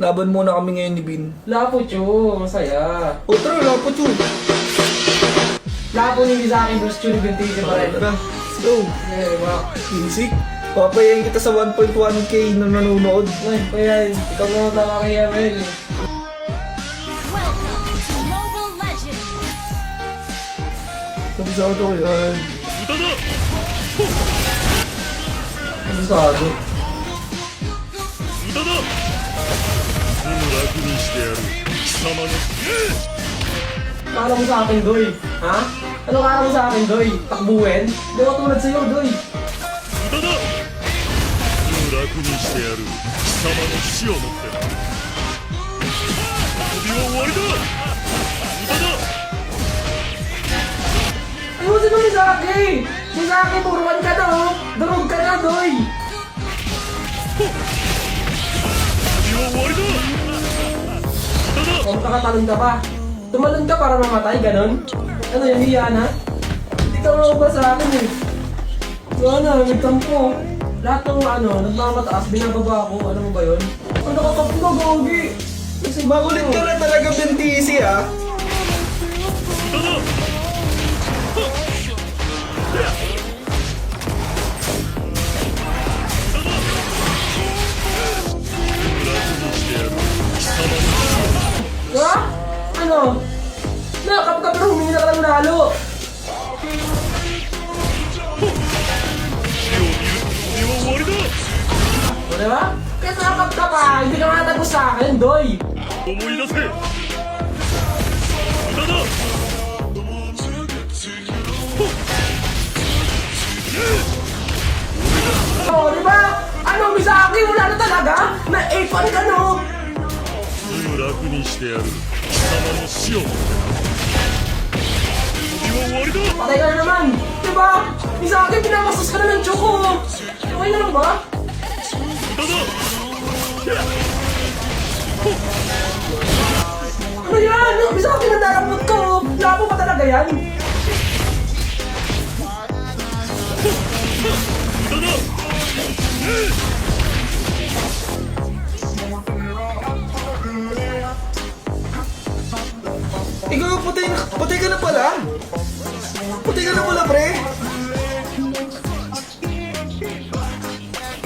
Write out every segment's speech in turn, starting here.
Laban muna kami ngayon ni Bin. Lapo, Chu. Masaya. O tara, lapot yun. Lapo ni Mizaki versus Chu ni Bentisi pa rin. Tara, let's go. Okay, wow. Music. Papayain kita sa 1.1k na nanonood. Ay, kaya ikaw na tama kay Emel. Welcome to Mobile Legends! Kabisado ko yan. Kabisado. 無駄だ。もう楽にしてやる。貴様の Kala mo sa akin, Doy? Ha? Ano kala mo sa akin, Doy? Takbuhin? Hindi ako tulad sa'yo, Doy. 無駄だ。もう楽にしてやる。貴様の死をもってな。遊びは終わりだ。無駄だ。 Ayusin mo, Mizaki! Mizaki, puruan ka na, oh! Durog ka na, Doy! 遊びは終わりだ。無駄だ。 Kung kakatalon ka pa. Tumalon ka para mamatay, ganon? Ano yun, Liana? Hindi ka ba sa akin eh. Ano, nagtampo. Lahat ng nagmamataas, binababa ako. Alam mo ba yun? Ano ka pa Gogi? Kasi Makulit ka na talaga, Bentisi ah. 無駄だ。 Ha? Ano? Nakakapag pero humingi na ka lang lalo. 死を見る遊びは終わりだ。 O diba? Kaya nakakap ka pa, hindi ka matagos sa akin, Doy. 思い出せ。無駄だ。 O, diba? Ano, Mizaki, wala na talaga? Na-8-1 ka, no? すぐ楽にしてやる。貴様の死をもってな。遊びは終わりだ。 Patay ka na naman. Diba? Mizaki, pinapastos ka na ng choco. Okay na lang ba? 無駄だ。 Ano yan? Mizaki, nandarapot ko. Labo pa talaga yan. 無駄だ。 Ikaw, patay ka na pala. Patay ka na pala, pre.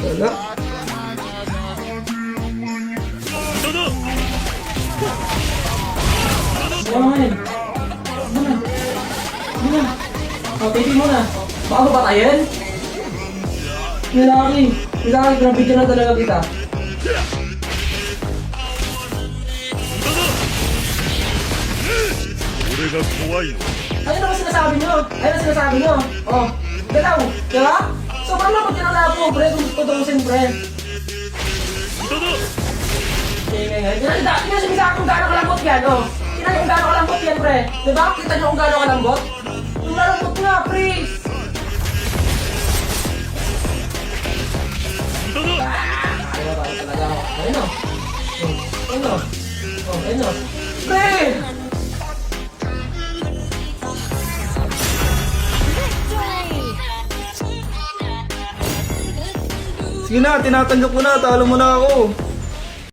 Wala. 無駄だ。 Yan. Ano? Ano na? O, tipi mo na. Baka mo patayin? Mizaki, pinabidyo na talaga kita. 俺が怖いの。 Ano naman sinasabi nyo? Ano sinasabi nyo? Oh, galaw, diba? Sobrang lapot yun ang labo, pre, kung tutusin, pre. 無駄だ。 Dati nga sabi sa akin kung gano'ng kalambot yan, oh. Tingnan nyo kung gano'ng kalambot yan, pre. Diba? Kita nyo kung gano'ng kalambot? Yung kalambot nga, pre. 無駄だ。 Ayaw ba talaga ako? Ayun, oh. Ayun, oh. Oh, ayun, oh. Pre! Victory! Sige na, tinatanggap ko na. Talo mo na ako.